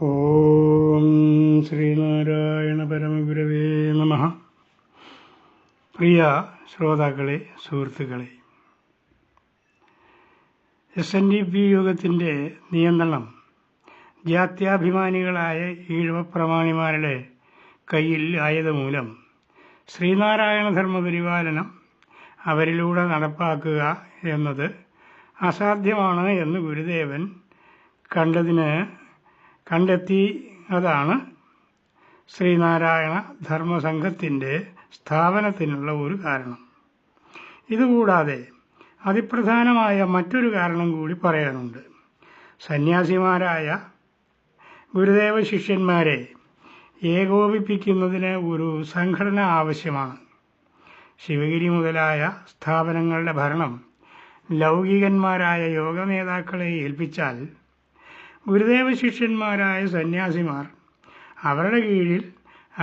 ഓം ശ്രീനാരായണ പരമഗുരവേ നമഃ. പ്രിയ ശ്രോതാക്കളെ, സുഹൃത്തുക്കളെ, SNDP യോഗത്തിൻ്റെ നിയന്ത്രണം ജാത്യാഭിമാനികളായ ഈഴവപ്രമാണിമാരുടെ കയ്യിൽ ആയതുമൂലം ശ്രീനാരായണ ധർമ്മ പരിപാലനം അവരിലൂടെ നടപ്പാക്കുക എന്നത് അസാധ്യമാണ് എന്ന് ഗുരുദേവൻ കണ്ടെത്തി. അതാണ് ശ്രീനാരായണ ധർമ്മസംഘത്തിൻ്റെ സ്ഥാപനത്തിനുള്ള ഒരു കാരണം. ഇതുകൂടാതെ അതിപ്രധാനമായ മറ്റൊരു കാരണം കൂടി പറയാനുണ്ട്. സന്യാസിമാരായ ഗുരുദേവ ശിഷ്യന്മാരെ ഏകോപിപ്പിക്കുന്നതിന് ഒരു സംഘടന ആവശ്യമാണ്. ശിവഗിരി മുതലായ സ്ഥാപനങ്ങളുടെ ഭരണം ലൗകികന്മാരായ യോഗ നേതാക്കളെ ഏൽപ്പിച്ചാൽ ഗുരുദേവ ശിഷ്യന്മാരായ സന്യാസിമാർ അവരുടെ കീഴിൽ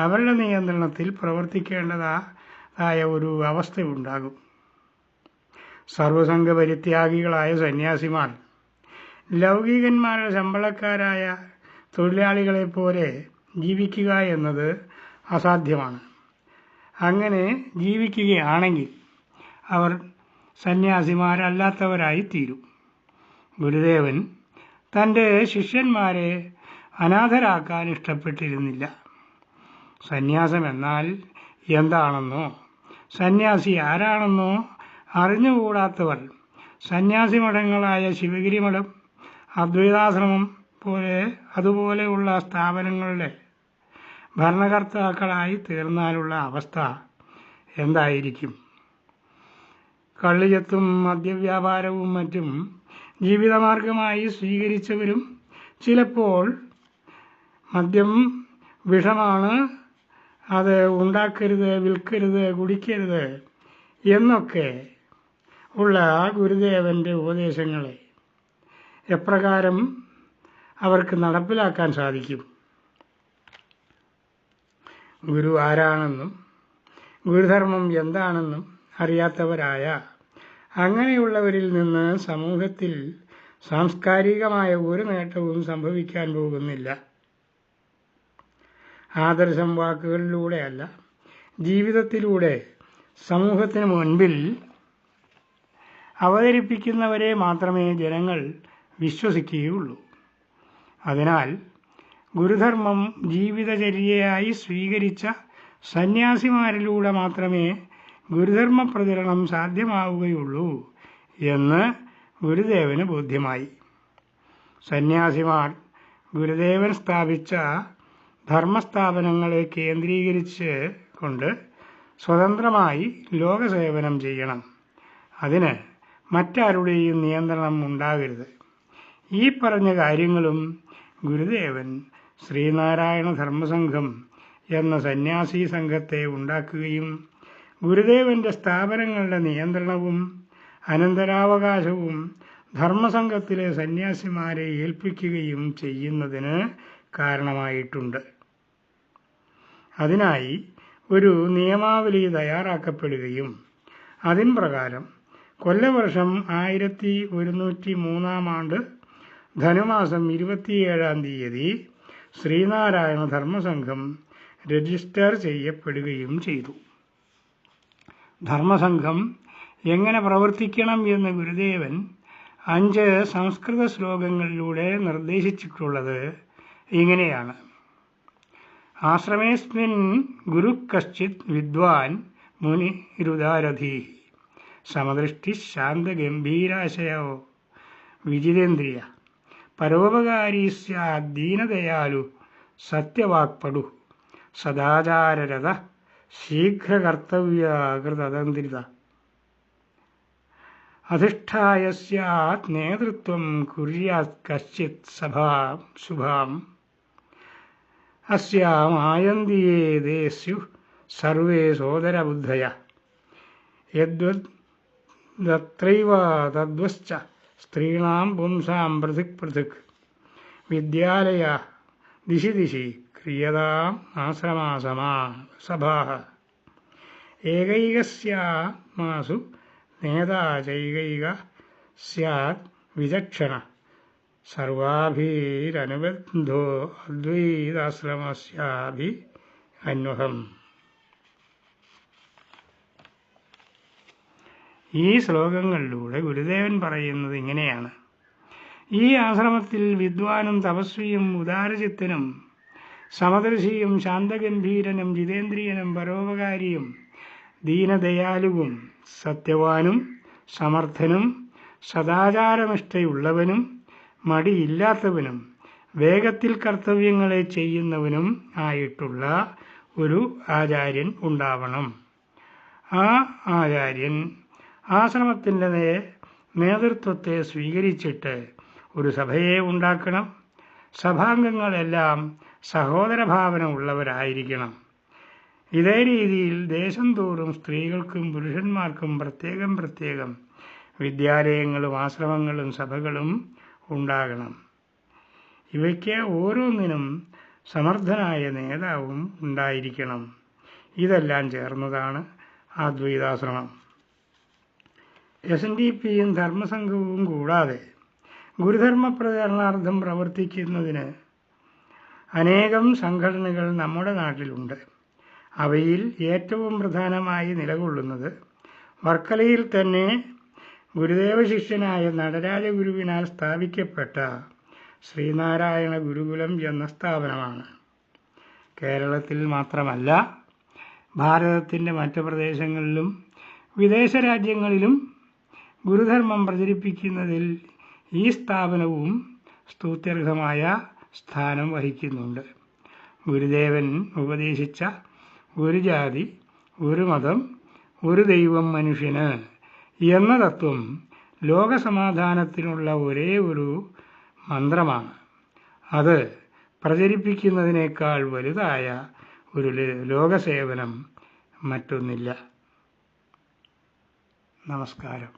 അവരുടെ നിയന്ത്രണത്തിൽ പ്രവർത്തിക്കേണ്ടതായ ഒരു അവസ്ഥയുണ്ടാകും. സർവസംഘ പരിത്യാഗികളായ സന്യാസിമാർ ലൗകികന്മാരുടെ ശമ്പളക്കാരായ തൊഴിലാളികളെപ്പോലെ ജീവിക്കുക എന്നത് അസാധ്യമാണ്. അങ്ങനെ ജീവിക്കുകയാണെങ്കിൽ അവർ സന്യാസിമാരല്ലാത്തവരായി തീരും. ഗുരുദേവൻ തൻ്റെ ശിഷ്യന്മാരെ അനാഥരാക്കാൻ ഇഷ്ടപ്പെട്ടിരുന്നില്ല. സന്യാസം എന്നാൽ എന്താണെന്നോ സന്യാസി ആരാണെന്നോ അറിഞ്ഞുകൂടാത്തവർ സന്യാസി മഠങ്ങളായ ശിവഗിരി മഠം, അദ്വൈതാശ്രമം അതുപോലെയുള്ള സ്ഥാപനങ്ങളുടെ ഭരണകർത്താക്കളായി തീർന്നാലുള്ള അവസ്ഥ എന്തായിരിക്കും? കള്ളിയത്തും മദ്യവ്യാപാരവും മറ്റും ജീവിതമാർഗമായി സ്വീകരിച്ചവരും ചിലപ്പോൾ മദ്യം വിഷമാണ്, അത് ഉണ്ടാക്കരുത്, വിൽക്കരുത്, കുടിക്കരുത് എന്നൊക്കെ ഉള്ള ഗുരുദേവൻ്റെ ഉപദേശങ്ങളെ എപ്രകാരം അവർക്ക് നടപ്പിലാക്കാൻ സാധിക്കും? ഗുരു ആരാണെന്നും ഗുരുധർമ്മം എന്താണെന്നും അറിയാത്തവരായ അങ്ങനെയുള്ളവരിൽ നിന്ന് സമൂഹത്തിൽ സാംസ്കാരികമായ ഒരു നേട്ടവും സംഭവിക്കാൻ പോകുന്നില്ല. ആദർശം വാക്കുകളിലൂടെയല്ല, ജീവിതത്തിലൂടെ സമൂഹത്തിന് മുൻപിൽ അവതരിപ്പിക്കുന്നവരെ മാത്രമേ ജനങ്ങൾ വിശ്വസിക്കുകയുള്ളൂ. അതിനാൽ ഗുരുധർമ്മം ജീവിതചര്യയായി സ്വീകരിച്ച സന്യാസിമാരിലൂടെ മാത്രമേ ഗുരുധർമ്മ പ്രചരണം സാധ്യമാവുകയുള്ളൂ എന്ന് ഗുരുദേവന് ബോധ്യമായി. സന്യാസിമാർ ഗുരുദേവൻ സ്ഥാപിച്ച ധർമ്മസ്ഥാപനങ്ങളെ കേന്ദ്രീകരിച്ച് കൊണ്ട് സ്വതന്ത്രമായി ലോകസേവനം ചെയ്യണം. അതിന് മറ്റാരുടെയും നിയന്ത്രണം ഉണ്ടാകരുത്. ഈ പറഞ്ഞ കാര്യങ്ങളും ഗുരുദേവൻ ശ്രീനാരായണ ധർമ്മസംഘം എന്ന സന്യാസി സംഘത്തെ ഉണ്ടാക്കുകയും ഗുരുദേവൻ്റെ സ്ഥാപനങ്ങളുടെ നിയന്ത്രണവും അനന്തരാവകാശവും ധർമ്മസംഘത്തിലെ സന്യാസിമാരെ ഏൽപ്പിക്കുകയും ചെയ്യുന്നതിന് കാരണമായിട്ടുണ്ട്. അതിനായി ഒരു നിയമാവലി തയ്യാറാക്കപ്പെടുകയും അതിൻ പ്രകാരം കൊല്ലവർഷം 1103 ധനുമാസം 27 ശ്രീനാരായണ ധർമ്മസംഘം രജിസ്റ്റർ ചെയ്യപ്പെടുകയും ചെയ്തു. ധർമ്മസംഘം എങ്ങനെ പ്രവർത്തിക്കണം എന്ന് ഗുരുദേവൻ 5 സംസ്കൃത ശ്ലോകങ്ങളിലൂടെ നിർദ്ദേശിച്ചിട്ടുള്ളത് ഇങ്ങനെയാണ്. ആശ്രമേസ്മിൻ ഗുരു കശ്ചിത് വിദ്വാൻ മുനിരുദാരധീ സമദൃഷ്ടി ശാന്തഗംഭീരാശയോ വിജിതേന്ദ്രിയ പരോപകാരീ സ്യാദ് ദീനദയാലു സത്യവാക്പടു സദാചാരരത ശീഘ്രകർത്തവ്യകൃതതന്ത്രിത അധിഷ്ഠായ സ്യാത് നേതൃത്വം കുര്യാത് കശ്ചിത് സഭാം ശുഭാം അസ്യാം ആയന്തിയേ ദേശു സർവേ സോദരബുദ്ധയ യദ്വത്രൈവ തദ്വശ്ച സ്ത്രീണാം പുംസാം പൃഥക് പൃഥക് വിദ്യാലയ ദിശി ദിശി ക്രിയതാം ആശ്രമാസമാ സഭാഃ ഏകൈകസ്യാമാസു നേതാ ചൈകൈക സ്യാത് വിചക്ഷണ സർവാഭിരനുബന്ധോ അദ്വൈതാശ്രമസ്യാഭി അന്വഹം. ഈ ശ്ലോകങ്ങളിലൂടെ ഗുരുദേവൻ പറയുന്നത് ഇങ്ങനെയാണ്: ഈ ആശ്രമത്തിൽ വിദ്വാനും തപസ്വിയും ഉദാരചിത്തനും സമദർശിയും ശാന്തഗംഭീരനും ജിതേന്ദ്രിയനും പരോപകാരിയും ദീനദയാലുവും സത്യവാനും സമർത്ഥനും സദാചാരനിഷ്ഠയുള്ളവനും മടിയില്ലാത്തവനും വേഗത്തിൽ കർത്തവ്യങ്ങളെ ചെയ്യുന്നവനും ആയിട്ടുള്ള ഒരു ആചാര്യൻ ഉണ്ടാവണം. ആ ആചാര്യൻ ആശ്രമത്തിൻ്റെ നേതൃത്വത്തെ സ്വീകരിച്ചിട്ട് ഒരു സഭയെ ഉണ്ടാക്കണം. സഭാംഗങ്ങളെല്ലാം സഹോദരഭാവന ഉള്ളവരായിരിക്കണം. ഇതേ രീതിയിൽ ദേശം തോറും സ്ത്രീകൾക്കും പുരുഷന്മാർക്കും പ്രത്യേകം പ്രത്യേകം വിദ്യാലയങ്ങളും ആശ്രമങ്ങളും സഭകളും ഉണ്ടാകണം. ഇവയ്ക്ക് ഓരോന്നിനും സമർത്ഥനായ നേതാവും ഉണ്ടായിരിക്കണം. ഇതെല്ലാം ചേർന്നതാണ് അദ്വൈതാശ്രമം. SNDPയും ധർമ്മസംഘവും കൂടാതെ ഗുരുധർമ്മ പ്രചരണാർത്ഥം പ്രവർത്തിക്കുന്നതിന് അനേകം സംഘടനകൾ നമ്മുടെ നാട്ടിലുണ്ട്. അവയിൽ ഏറ്റവും പ്രധാനമായി നിലകൊള്ളുന്നത് വർക്കലയിൽ തന്നെ ഗുരുദേവ ശിഷ്യനായ നടരാജഗുരുവിനാൽ സ്ഥാപിക്കപ്പെട്ട ശ്രീനാരായണ ഗുരുകുലം എന്ന സ്ഥാപനമാണ്. കേരളത്തിൽ മാത്രമല്ല, ഭാരതത്തിൻ്റെ മറ്റ് പ്രദേശങ്ങളിലും വിദേശ രാജ്യങ്ങളിലും ഗുരുധർമ്മം പ്രചരിപ്പിക്കുന്നതിൽ ഈ സ്ഥാപനവും സ്തുത്യർഹമായ സ്ഥാനം വഹിക്കുന്നുണ്ട്. ഗുരുദേവൻ ഉപദേശിച്ച ഒരു ജാതി, ഒരു മതം, ഒരു ദൈവം മനുഷ്യന് എന്ന തത്വം ലോകസമാധാനത്തിനുള്ള ഒരേ ഒരു മന്ത്രമാണ്. അത് പ്രചരിപ്പിക്കുന്നതിനേക്കാൾ വലുതായ ഒരു ലോകസേവനം മറ്റൊന്നില്ല. നമസ്കാരം.